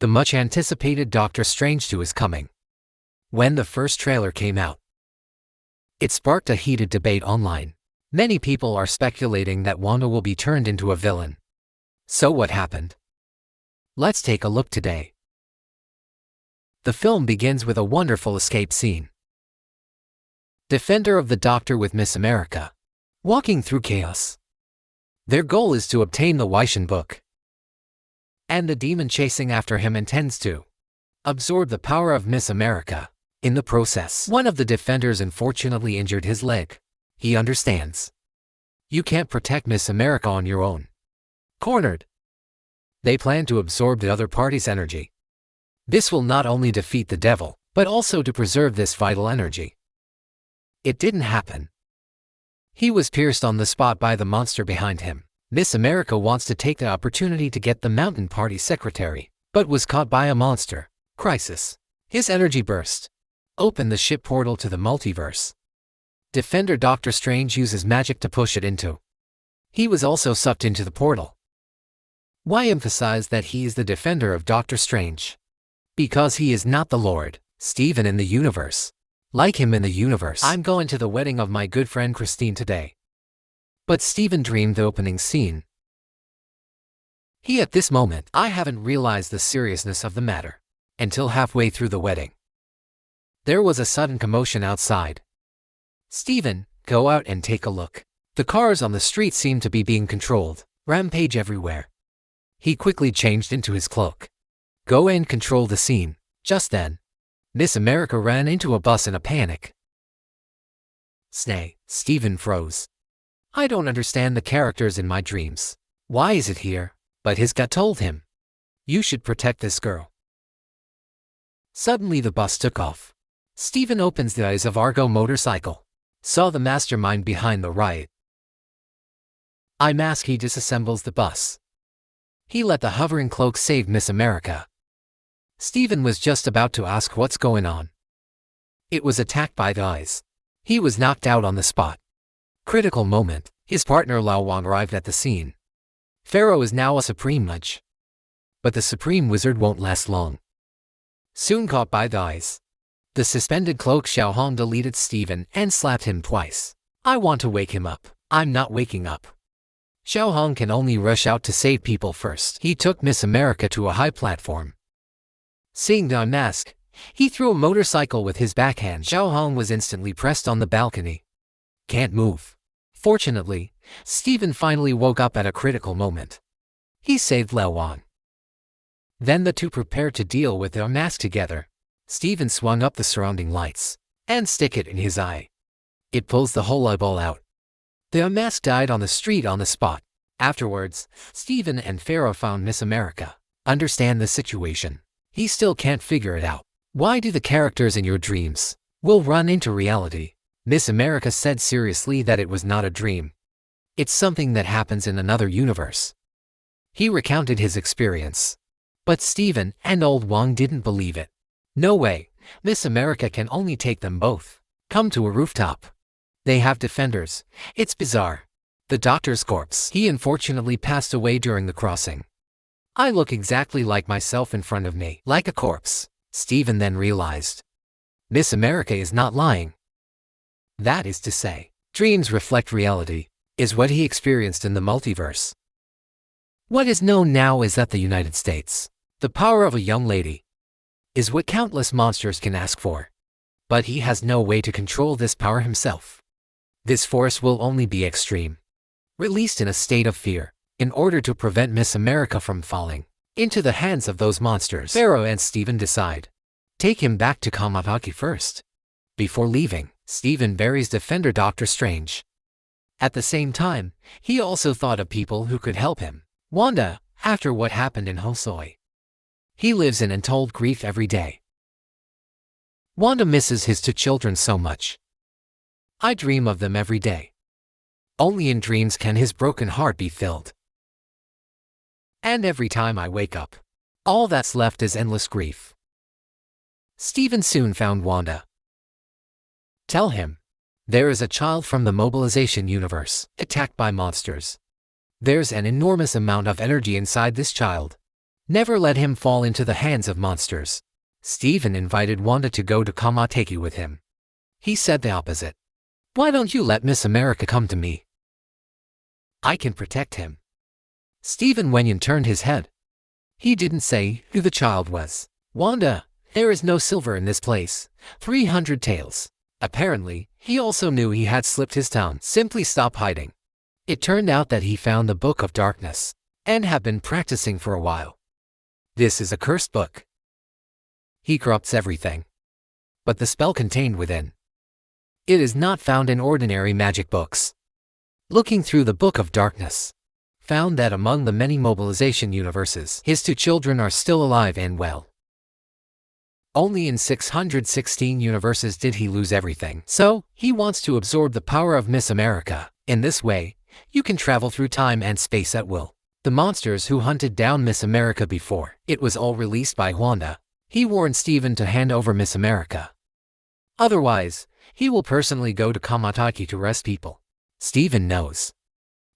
The much-anticipated Doctor Strange 2 is coming. When the first trailer came out, it sparked a heated debate online. Many people are speculating that Wanda will be turned into a villain. So what happened? Let's take a look today. The film begins with a wonderful escape scene. Defender of the Doctor with Miss America, walking through chaos. Their goal is to obtain the Wycian book. And the demon chasing after him intends to absorb the power of Miss America. In the process, one of the defenders unfortunately injured his leg. He understands. You can't protect Miss America on your own. Cornered. They plan to absorb the other party's energy. This will not only defeat the devil, but also to preserve this vital energy. It didn't happen. He was pierced on the spot by the monster behind him. Miss America wants to take the opportunity to get the Mountain Party secretary, but was caught by a monster. Crisis. His energy burst. Open the ship portal to the multiverse. Defender Doctor Strange uses magic to push it into. He was also sucked into the portal. Why emphasize that he is the defender of Doctor Strange? Because he is not the Lord, Stephen in the universe. Like him in the universe, I'm going to the wedding of my good friend Christine today. But Stephen dreamed the opening scene. At this moment, I haven't realized the seriousness of the matter. Until halfway through the wedding. There was a sudden commotion outside. Stephen, go out and take a look. The cars on the street seem to be being controlled. Rampage everywhere. He quickly changed into his cloak. Go and control the scene. Just then, Miss America ran into a bus in a panic. Stephen froze. I don't understand the characters in my dreams. Why is it here? But his gut told him. You should protect this girl. Suddenly the bus took off. Stephen opens the eyes of Argo motorcycle. Saw the mastermind behind the riot. He disassembles the bus. He let the hovering cloak save Miss America. Stephen was just about to ask what's going on. It was attacked by the eyes. He was knocked out on the spot. Critical moment. His partner Laowan arrived at the scene. Pharaoh is now a supreme mage. But the supreme wizard won't last long. Soon caught by the eyes. The suspended cloak Xiaohong deleted Stephen and slapped him twice. I want to wake him up. I'm not waking up. Xiaohong can only rush out to save people first. He took Miss America to a high platform. Seeing the unmask, he threw a motorcycle with his backhand. Xiaohong was instantly pressed on the balcony. Can't move. Fortunately, Stephen finally woke up at a critical moment. He saved Laowan. Then the two prepared to deal with the unmask together. Stephen swung up the surrounding lights and stick it in his eye. It pulls the whole eyeball out. The unmask died on the street on the spot. Afterwards, Stephen and Pharaoh found Miss America. Understand the situation. He still can't figure it out. Why do the characters in your dreams will run into reality? Miss America said seriously that it was not a dream. It's something that happens in another universe. He recounted his experience. But Stephen and old Wong didn't believe it. No way, Miss America can only take them both. Come to a rooftop. They have defenders. It's bizarre. The doctor's corpse. He unfortunately passed away during the crossing. I look exactly like myself in front of me, like a corpse. Stephen then realized. Miss America is not lying. That is to say, dreams reflect reality, is what he experienced in the multiverse. What is known now is that the United States, the power of a young lady, is what countless monsters can ask for. But he has no way to control this power himself. This force will only be extreme. Released in a state of fear, in order to prevent Miss America from falling into the hands of those monsters. Pharaoh and Stephen decide. Take him back to Kamataki first. Before leaving, Stephen buries Defender Doctor Strange. At the same time, he also thought of people who could help him. Wanda, after what happened in Hosoi. He lives in untold grief every day. Wanda misses his two children so much. I dream of them every day. Only in dreams can his broken heart be filled. And every time I wake up, all that's left is endless grief. Stephen soon found Wanda. Tell him. There is a child from the mobilization universe, attacked by monsters. There's an enormous amount of energy inside this child. Never let him fall into the hands of monsters. Steven invited Wanda to go to Kamateki with him. He said the opposite. Why don't you let Miss America come to me? I can protect him. Steven Wenyan turned his head. He didn't say who the child was. Wanda, there is no silver in this place. 300 taels. Apparently, he also knew he had slipped his tongue. Simply stop hiding. It turned out that he found the Book of Darkness and had been practicing for a while. This is a cursed book. He corrupts everything. But the spell contained within it is not found in ordinary magic books. Looking through the Book of Darkness, found that among the many mobilization universes, his two children are still alive and well. Only in 616 universes did he lose everything. So, he wants to absorb the power of Miss America. In this way, you can travel through time and space at will. The monsters who hunted down Miss America before it was all released by Wanda. He warned Steven to hand over Miss America. Otherwise, he will personally go to Kamateki to arrest people. Steven knows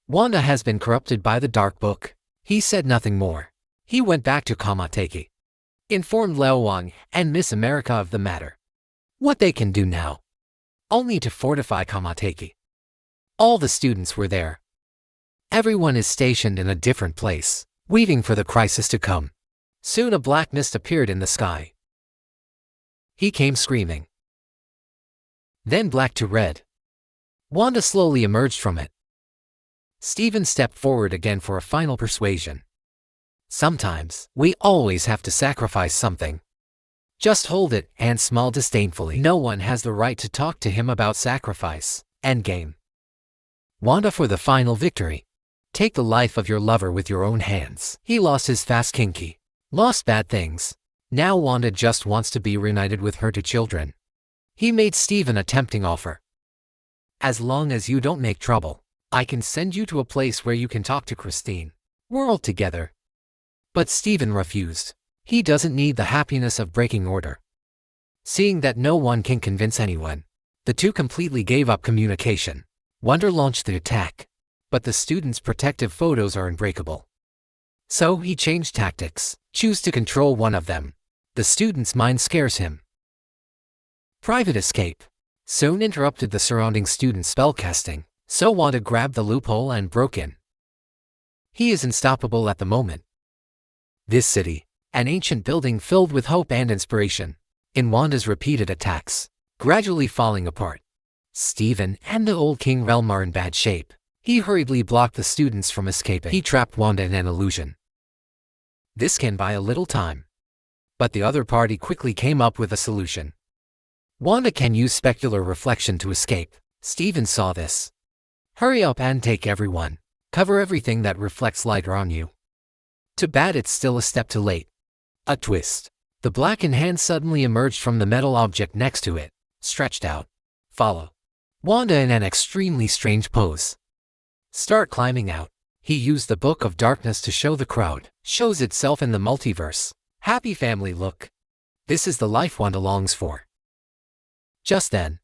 Wanda has been corrupted by the Dark Book. He said nothing more. He went back to Kamateki, informed Leo Wang and Miss America of the matter. What they can do now? Only to fortify Kamateki. All the students were there. Everyone is stationed in a different place, waiting for the crisis to come. Soon a black mist appeared in the sky. He came screaming. Then black to red. Wanda slowly emerged from it. Steven stepped forward again for a final persuasion. Sometimes, we always have to sacrifice something. Just hold it and smile disdainfully. No one has the right to talk to him about sacrifice. Endgame. Wanda for the final victory. Take the life of your lover with your own hands. He lost his fast kinky. Lost bad things. Now Wanda just wants to be reunited with her two children. He made Steven a tempting offer. As long as you don't make trouble, I can send you to a place where you can talk to Christine. We're all together. But Steven refused. He doesn't need the happiness of breaking order. Seeing that no one can convince anyone, the two completely gave up communication. Wanda launched the attack. But the students' protective photos are unbreakable. So he changed tactics. Choose to control one of them. The student's mind scares him. Private escape soon interrupted the surrounding students' spellcasting, so Wanda grabbed the loophole and broke in. He is unstoppable at the moment. This city, an ancient building filled with hope and inspiration, in Wanda's repeated attacks, gradually falling apart. Steven and the old King Realm are in bad shape. He hurriedly blocked the students from escaping. He trapped Wanda in an illusion. This can buy a little time. But the other party quickly came up with a solution. Wanda can use specular reflection to escape. Steven saw this. Hurry up and take everyone. Cover everything that reflects light around you. Too bad it's still a step too late. A twist. The blackened hand suddenly emerged from the metal object next to it, stretched out. Follow Wanda in an extremely strange pose. Start climbing out. He used the Book of Darkness to show the crowd. Shows itself in the multiverse. Happy family look. This is the life Wanda longs for. Just then,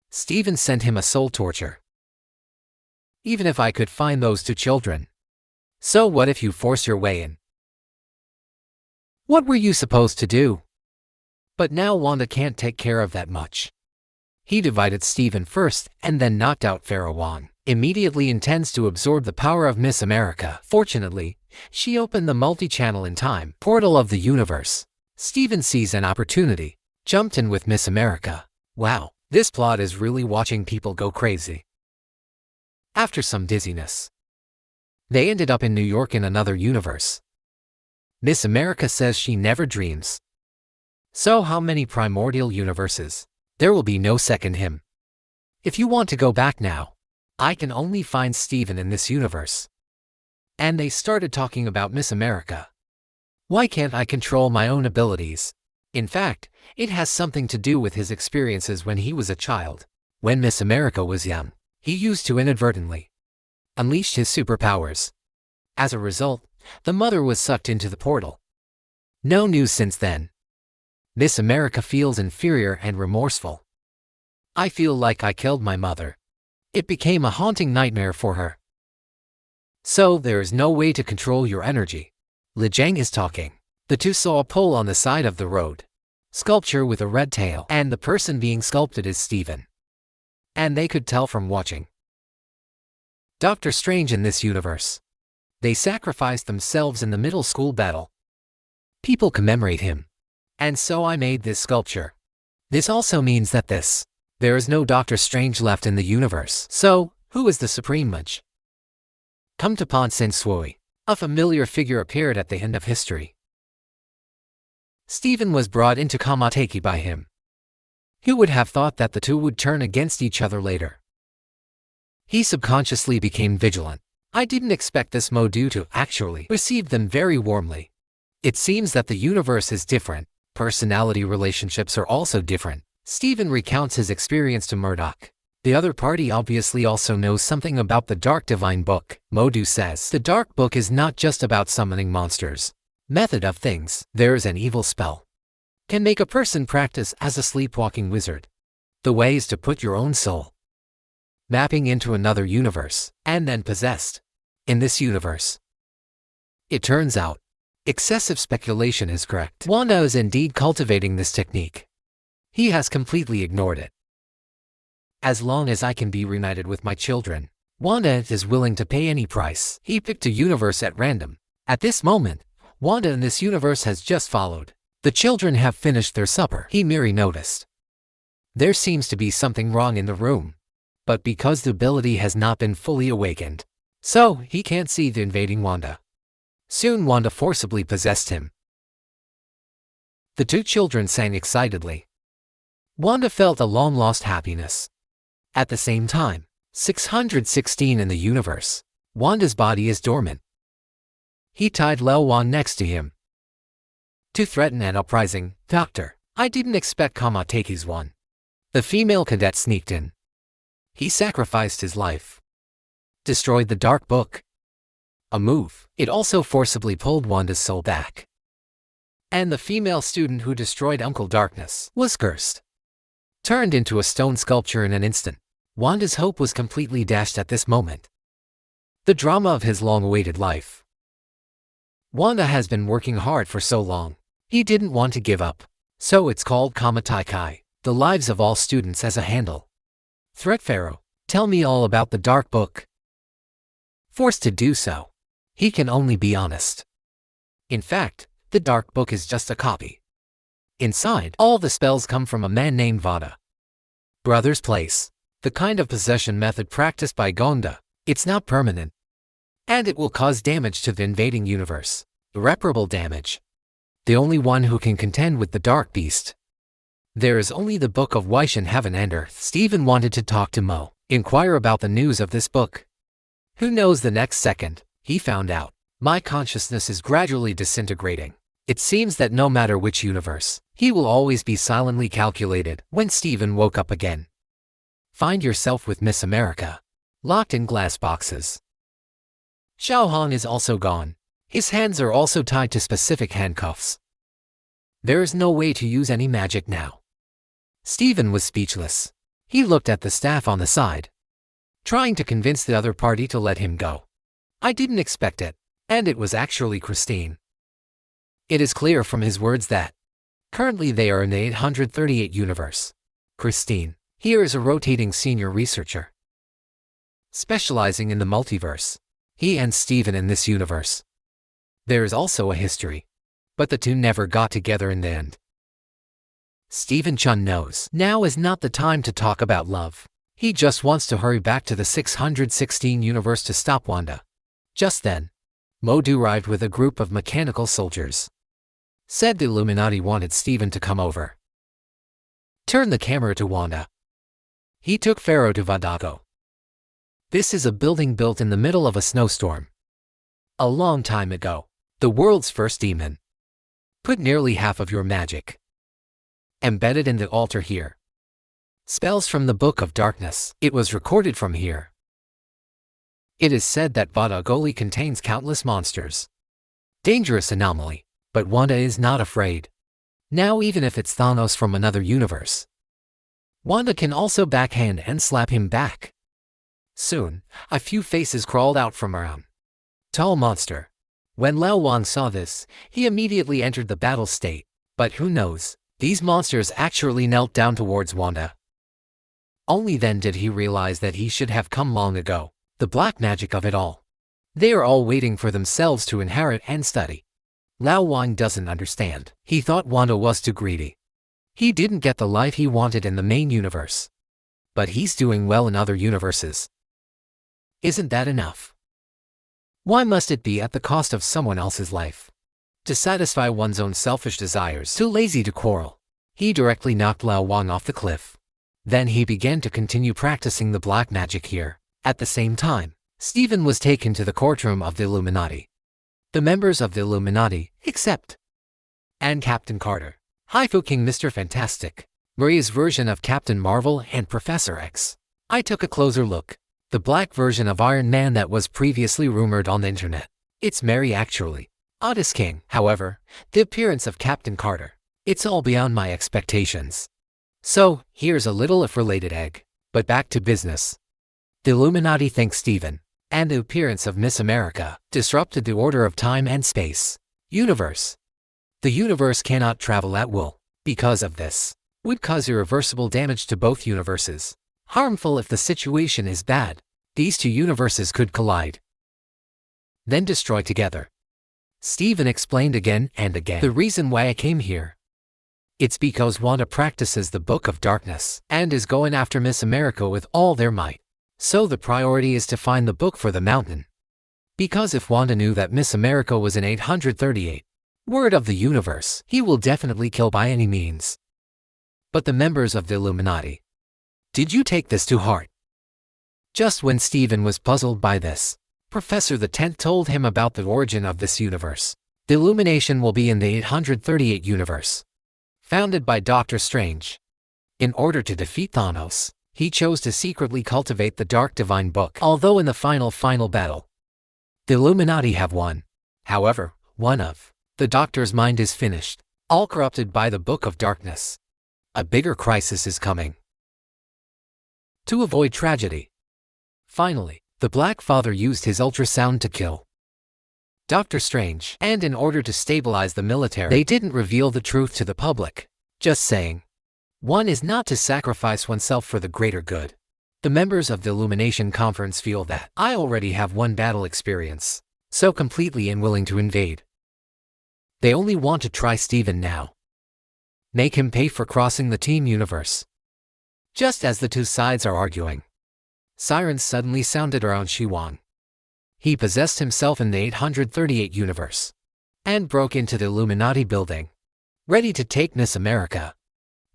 Steven sent him a soul torture. Even if I could find those two children. So what if you force your way in? What were you supposed to do? But now Wanda can't take care of that much. He divided Steven first and then knocked out Pharaoh Wong. Immediately intends to absorb the power of Miss America. Fortunately, she opened the multi-channel in time portal of the universe. Steven sees an opportunity, jumped in with Miss America. Wow, this plot is really watching people go crazy. After some dizziness, they ended up in New York in another universe. Miss America says she never dreams. So how many primordial universes? There will be no second him. If you want to go back now, I can only find Steven in this universe. And they started talking about Miss America. Why can't I control my own abilities? In fact, it has something to do with his experiences when he was a child. When Miss America was young, he used to inadvertently unleash his superpowers. As a result, the mother was sucked into the portal. No news since then. Miss America feels inferior and remorseful. I feel like I killed my mother. It became a haunting nightmare for her. So there is no way to control your energy. Lijiang is talking. The two saw a pole on the side of the road. Sculpture with a red tail, and the person being sculpted is Stephen. And they could tell from watching Doctor Strange in this universe. They sacrificed themselves in the middle school battle. People commemorate him. And so I made this sculpture. This also means that there is no Doctor Strange left in the universe. So, who is the Supreme Mage? Come to Ponsen Sui. A familiar figure appeared at the end of history. Stephen was brought into Kamateki by him. Who would have thought that the two would turn against each other later? He subconsciously became vigilant. I didn't expect this Modu to actually receive them very warmly. It seems that the universe is different. Personality relationships are also different. Stephen recounts his experience to Murdoch. The other party obviously also knows something about the Dark Divine Book. Modu says the Dark Book is not just about summoning monsters. Method of things. There's an evil spell. Can make a person practice as a sleepwalking wizard. The way is to put your own soul mapping into another universe, and then possessed. In this universe, it turns out, excessive speculation is correct. Wanda is indeed cultivating this technique. He has completely ignored it. As long as I can be reunited with my children, Wanda is willing to pay any price. He picked a universe at random. At this moment, Wanda in this universe has just followed. The children have finished their supper. He merely noticed there seems to be something wrong in the room. But because the ability has not been fully awakened, so he can't see the invading Wanda. Soon Wanda forcibly possessed him. The two children sang excitedly. Wanda felt a long-lost happiness. At the same time, 616 in the universe, Wanda's body is dormant. He tied Lel Wan next to him to threaten an uprising. Doctor, I didn't expect Kamateki's one. The female cadet sneaked in. He sacrificed his life. Destroyed the Dark Book. A move. It also forcibly pulled Wanda's soul back. And the female student who destroyed Uncle Darkness was cursed. Turned into a stone sculpture in an instant. Wanda's hope was completely dashed at this moment. The drama of his long-awaited life. Wanda has been working hard for so long. He didn't want to give up. So it's called Kamataikai, the lives of all students as a handle. Threat Pharaoh, tell me all about the Dark Book. Forced to do so, he can only be honest. In fact, the Dark Book is just a copy. Inside, all the spells come from a man named Vada. Brother's place. The kind of possession method practiced by Gonda. It's not permanent. And it will cause damage to the invading universe. Irreparable damage. The only one who can contend with the Dark Beast. There is only the Book of Wish in Heaven and Earth. Stephen wanted to talk to Mo, inquire about the news of this book. Who knows the next second, he found out. My consciousness is gradually disintegrating. It seems that no matter which universe, he will always be silently calculated. When Stephen woke up again. Find yourself with Miss America. Locked in glass boxes. Xiao Hong is also gone. His hands are also tied to specific handcuffs. There is no way to use any magic now. Stephen was speechless. He looked at the staff on the side, trying to convince the other party to let him go. I didn't expect it, and it was actually Christine. It is clear from his words that currently they are in the 838 universe. Christine here is a rotating senior researcher, specializing in the multiverse. He and Stephen in this universe. There is also a history, but the two never got together in the end. Stephen Chun knows now is not the time to talk about love. He just wants to hurry back to the 616 universe to stop Wanda. Just then, Modu arrived with a group of mechanical soldiers. Said the Illuminati wanted Stephen to come over. Turn the camera to Wanda. He took Pharaoh to Vadago. This is a building built in the middle of a snowstorm. A long time ago, the world's first demon. Put nearly half of your magic embedded in the altar here. Spells from the Book of Darkness. It was recorded from here. It is said that Vadagoli contains countless monsters. Dangerous anomaly, but Wanda is not afraid. Now even if it's Thanos from another universe, Wanda can also backhand and slap him back. Soon, a few faces crawled out from around. Tall monster. When Lao Wang saw this, he immediately entered the battle state. But who knows, these monsters actually knelt down towards Wanda. Only then did he realize that he should have come long ago. The black magic of it all. They are all waiting for themselves to inherit and study. Lao Wang doesn't understand. He thought Wanda was too greedy. He didn't get the life he wanted in the main universe. But he's doing well in other universes. Isn't that enough? Why must it be at the cost of someone else's life? To satisfy one's own selfish desires, too lazy to quarrel. He directly knocked Lao Wang off the cliff. Then he began to continue practicing the black magic here. At the same time, Stephen was taken to the courtroom of the Illuminati. The members of the Illuminati, except and Captain Carter, Haifu King Mr. Fantastic, Maria's version of Captain Marvel and Professor X. I took a closer look. The black version of Iron Man that was previously rumored on the internet. It's Mary actually. Otis King, however, the appearance of Captain Carter. It's all beyond my expectations. So, here's a little if-related egg. But back to business. The Illuminati think Stephen, and the appearance of Miss America, disrupted the order of time and space. Universe. The universe cannot travel at will. Because of this, would cause irreversible damage to both universes. Harmful if the situation is bad. These two universes could collide. Then destroy together. Stephen explained again and again. The reason why I came here. It's because Wanda practices the Book of Darkness and is going after Miss America with all their might. So the priority is to find the book for the mountain. Because if Wanda knew that Miss America was in 838, word of the universe, he will definitely kill by any means. But the members of the Illuminati. Did you take this to heart? Just when Stephen was puzzled by this, Professor the 10th told him about the origin of this universe. The illumination will be in the 838 universe. Founded by Doctor Strange. In order to defeat Thanos, he chose to secretly cultivate the Dark Divine Book. Although in the final battle, the Illuminati have won. However, one of the Doctor's mind is finished, all corrupted by the Book of Darkness. A bigger crisis is coming. To avoid tragedy. Finally, the Black Father used his ultrasound to kill Doctor Strange, and in order to stabilize the military, they didn't reveal the truth to the public. Just saying. One is not to sacrifice oneself for the greater good. The members of the Illumination Conference feel that I already have one battle experience, so completely unwilling to invade. They only want to try Stephen now. Make him pay for crossing the team universe. Just as the two sides are arguing, sirens suddenly sounded around Shiwang. He possessed himself in the 838 universe and broke into the Illuminati building, ready to take Miss America.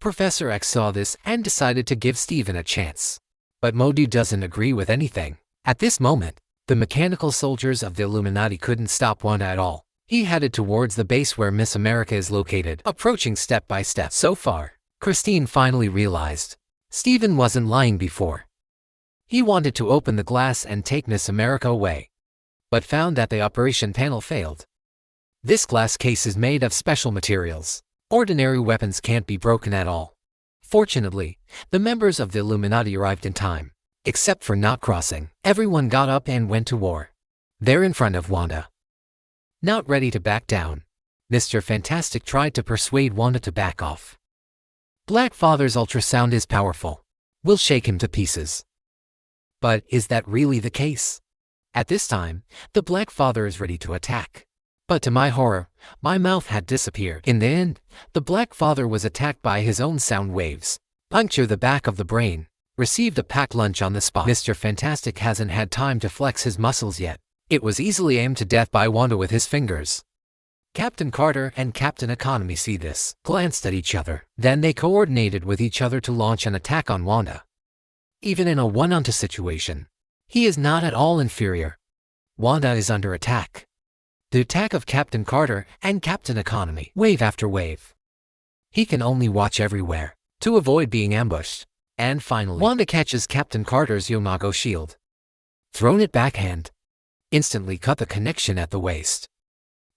Professor X saw this and decided to give Stephen a chance. But Modi doesn't agree with anything. At this moment, the mechanical soldiers of the Illuminati couldn't stop Wanda at all. He headed towards the base where Miss America is located, approaching step by step. So far, Christine finally realized Stephen wasn't lying before. He wanted to open the glass and take Miss America away, but found that the operation panel failed. This glass case is made of special materials. Ordinary weapons can't be broken at all. Fortunately, the members of the Illuminati arrived in time. Except for not crossing, everyone got up and went to war. There in front of Wanda. Not ready to back down, Mr. Fantastic tried to persuade Wanda to back off. Black Father's ultrasound is powerful. We'll shake him to pieces. But is that really the case? At this time, the Black Father is ready to attack. But to my horror, my mouth had disappeared. In the end, the Black Father was attacked by his own sound waves. Puncture the back of the brain. Received a packed lunch on the spot. Mr. Fantastic hasn't had time to flex his muscles yet. It was easily aimed to death by Wanda with his fingers. Captain Carter and Captain Economy see this, glanced at each other. Then they coordinated with each other to launch an attack on Wanda. Even in a one-on-two situation, he is not at all inferior. Wanda is under attack. The attack of Captain Carter and Captain Economy, wave after wave. He can only watch everywhere to avoid being ambushed. And finally, Wanda catches Captain Carter's Yomago shield. Thrown it backhand. Instantly cut the connection at the waist.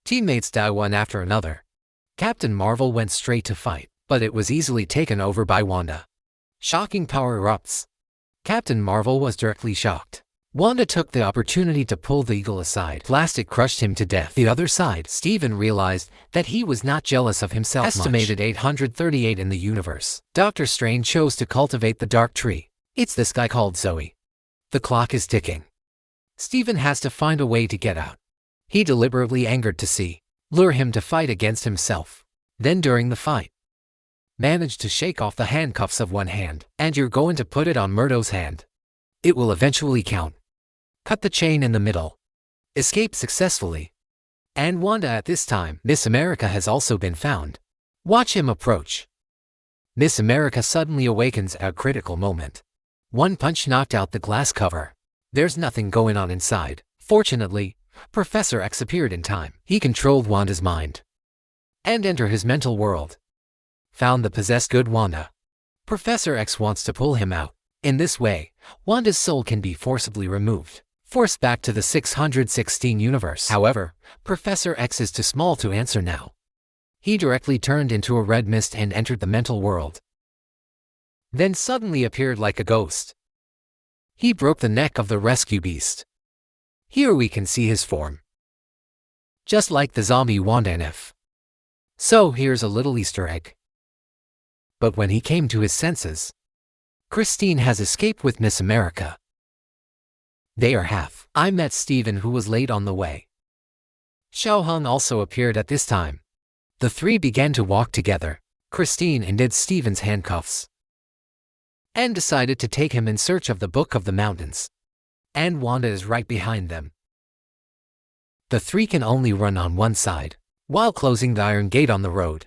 Teammates die one after another. Captain Marvel went straight to fight, but it was easily taken over by Wanda. Shocking power erupts. Captain Marvel was directly shocked. Wanda took the opportunity to pull the eagle aside. Plastic crushed him to death. The other side, Stephen realized that he was not jealous of himself Estimated much. 838 in the universe. Doctor Strange chose to cultivate the dark tree. It's this guy called Zoe. The clock is ticking. Stephen has to find a way to get out. He deliberately angered to see, lure him to fight against himself. Then during the fight, managed to shake off the handcuffs of one hand. And you're going to put it on Murdo's hand. It will eventually count. Cut the chain in the middle. Escape successfully. And Wanda at this time, Miss America has also been found. Watch him approach. Miss America suddenly awakens at a critical moment. One punch knocked out the glass cover. There's nothing going on inside. Fortunately, Professor X appeared in time. He controlled Wanda's mind and entered his mental world. Found the possessed good Wanda. Professor X wants to pull him out. In this way, Wanda's soul can be forcibly removed, forced back to the 616 universe. However, Professor X is too small to answer now. He directly turned into a red mist and entered the mental world. Then suddenly appeared like a ghost. He broke the neck of the rescue beast. Here we can see his form. Just like the zombie Wanda and F. So here's a little Easter egg. But when he came to his senses, Christine has escaped with Miss America. They are half. I met Stephen, who was late on the way. Xiao Hong also appeared at this time. The three began to walk together. Christine undid Stephen's handcuffs and decided to take him in search of the Book of the Mountains. And Wanda is right behind them. The three can only run on one side, while closing the iron gate on the road.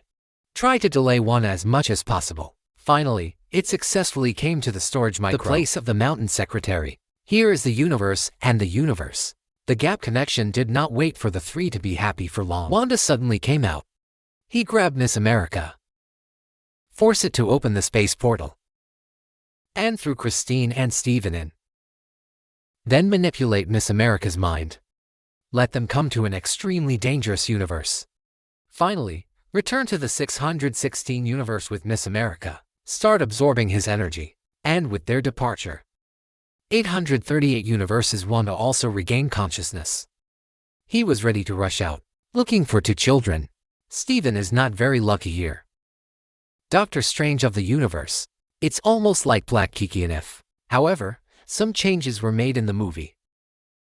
Try to delay Wanda as much as possible. Finally, it successfully came to the storage micro, the place of the mountain secretary. Here is the universe and the universe. The gap connection did not wait for the three to be happy for long. Wanda suddenly came out. He grabbed Miss America. Force it to open the space portal. And threw Christine and Stephen in. Then manipulate Miss America's mind. Let them come to an extremely dangerous universe. Finally, return to the 616 universe with Miss America. Start absorbing his energy. And with their departure, 838 universes, Wanda also regained consciousness. He was ready to rush out, looking for two children. Stephen is not very lucky here. Doctor Strange of the universe. It's almost like Black Kiki and F. However, some changes were made in the movie.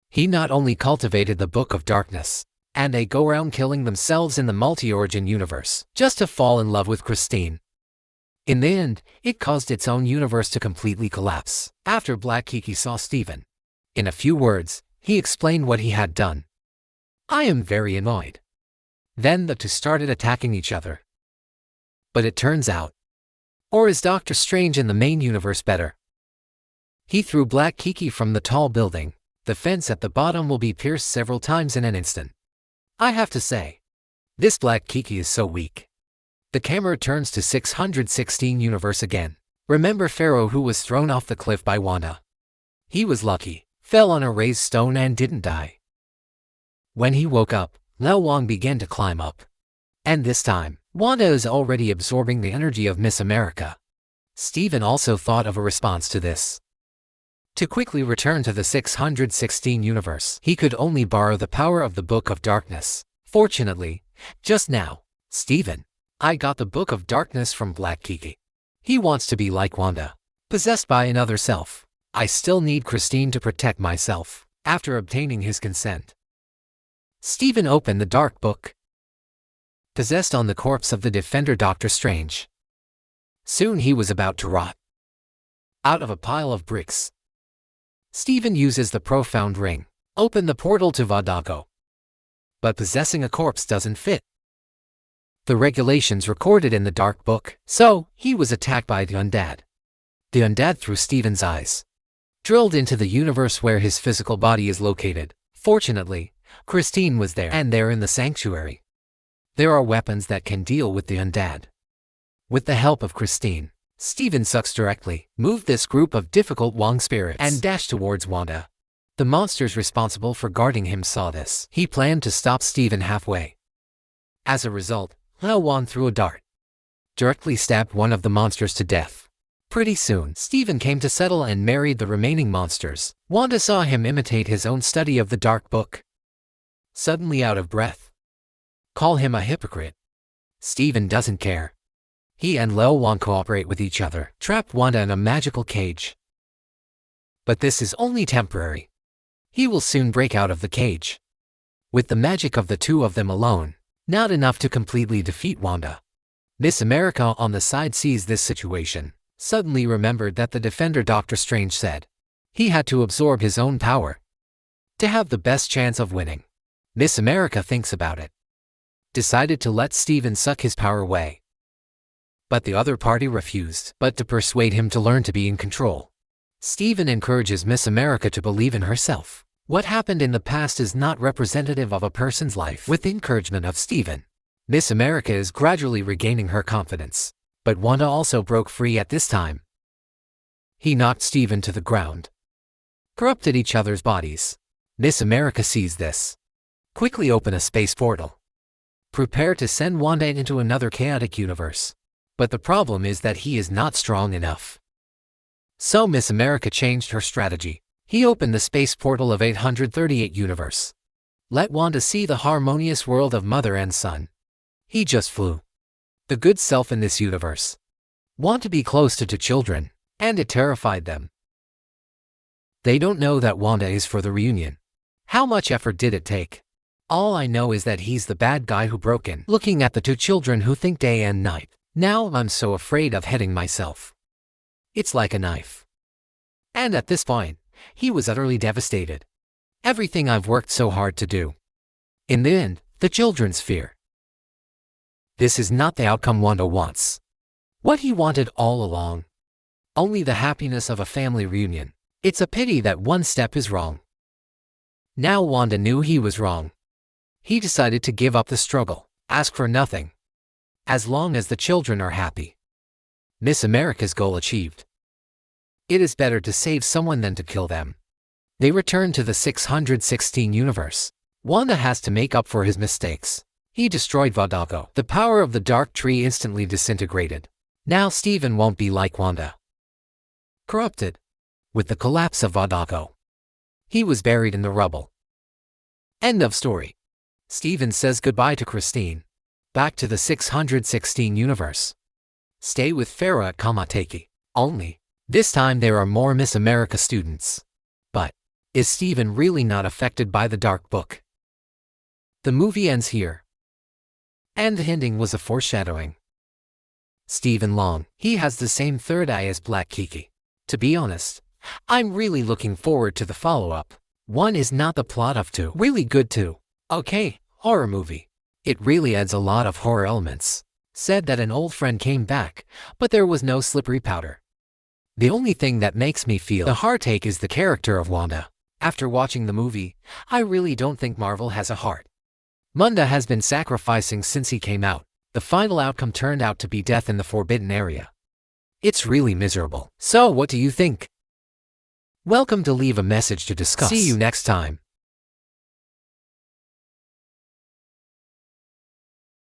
He not only cultivated the Book of Darkness, and they go around killing themselves in the multi-origin universe, just to fall in love with Christine. In the end, it caused its own universe to completely collapse. After Black Kiki saw Stephen, in a few words, he explained what he had done. I am very annoyed. Then the two started attacking each other. But it turns out, or is Doctor Strange in the main universe better? He threw Black Kiki from the tall building. The fence at the bottom will be pierced several times in an instant. I have to say, this Black Kiki is so weak. The camera turns to 616 universe again. Remember Pharaoh, who was thrown off the cliff by Wanda? He was lucky, fell on a raised stone and didn't die. When he woke up, Lao Wang began to climb up. And this time, Wanda is already absorbing the energy of Miss America. Stephen also thought of a response to this. To quickly return to the 616 universe, he could only borrow the power of the Book of Darkness. Fortunately, just now, Stephen, I got the Book of Darkness from Black Kiki. He wants to be like Wanda, possessed by another self. I still need Christine to protect myself. After obtaining his consent, Stephen opened the dark book. Possessed on the corpse of the defender Doctor Strange. Soon he was about to rot. Out of a pile of bricks, Stephen uses the profound ring, open the portal to Vadago. But possessing a corpse doesn't fit the regulations recorded in the dark book, so he was attacked by the undead. The undead through Stephen's eyes, drilled into the universe where his physical body is located. Fortunately, Christine was there, and they're in the sanctuary. There are weapons that can deal with the undead. With the help of Christine, Stephen sucks directly, moved this group of difficult Wong spirits, and dashed towards Wanda. The monsters responsible for guarding him saw this. He planned to stop Stephen halfway. As a result, Lao Wan threw a dart, directly stabbed one of the monsters to death. Pretty soon, Steven came to settle and married the remaining monsters. Wanda saw him imitate his own study of the Dark Book. Suddenly out of breath. Call him a hypocrite. Steven doesn't care. He and Leo won't cooperate with each other, trap Wanda in a magical cage. But this is only temporary. He will soon break out of the cage. With the magic of the two of them alone, not enough to completely defeat Wanda. Miss America on the side sees this situation, suddenly remembered that the Defender Doctor Strange said he had to absorb his own power to have the best chance of winning. Miss America thinks about it. Decided to let Steven suck his power away. But the other party refused, but to persuade him to learn to be in control. Steven encourages Miss America to believe in herself. What happened in the past is not representative of a person's life. With the encouragement of Steven, Miss America is gradually regaining her confidence. But Wanda also broke free at this time. He knocked Steven to the ground. Corrupted each other's bodies. Miss America sees this. Quickly open a space portal. Prepare to send Wanda into another chaotic universe. But the problem is that he is not strong enough. So Miss America changed her strategy. He opened the space portal of 838 universe. Let Wanda see the harmonious world of mother and son. He just flew. The good self in this universe. Want to be close to children, and it terrified them. They don't know that Wanda is for the reunion. How much effort did it take? All I know is that he's the bad guy who broke in. Looking at the two children who think day and night. Now I'm so afraid of hitting myself. It's like a knife. And at this point, he was utterly devastated. Everything I've worked so hard to do. In the end, the children's fear. This is not the outcome Wanda wants. What he wanted all along. Only the happiness of a family reunion. It's a pity that one step is wrong. Now Wanda knew he was wrong. He decided to give up the struggle, ask for nothing. As long as the children are happy. Miss America's goal achieved. It is better to save someone than to kill them. They return to the 616 universe. Wanda has to make up for his mistakes. He destroyed Vadago. The power of the dark tree instantly disintegrated. Now Steven won't be like Wanda. Corrupted. With the collapse of Vadago. He was buried in the rubble. End of story. Steven says goodbye to Christine. Back to the 616 universe. Stay with Farah at Kamateki. Only, this time there are more Miss America students. But, is Steven really not affected by the Dark Book? The movie ends here. And the ending was a foreshadowing. Steven Long, he has the same third eye as Black Kiki. To be honest, I'm really looking forward to the follow-up. One is not the plot of two. Really good too. Okay, horror movie. It really adds a lot of horror elements. Said that an old friend came back, but there was no slippery powder. The only thing that makes me feel the heartache is the character of Wanda. After watching the movie, I really don't think Marvel has a heart. Wanda has been sacrificing since he came out. The final outcome turned out to be death in the Forbidden Area. It's really miserable. So what do you think? Welcome to leave a message to discuss. See you next time.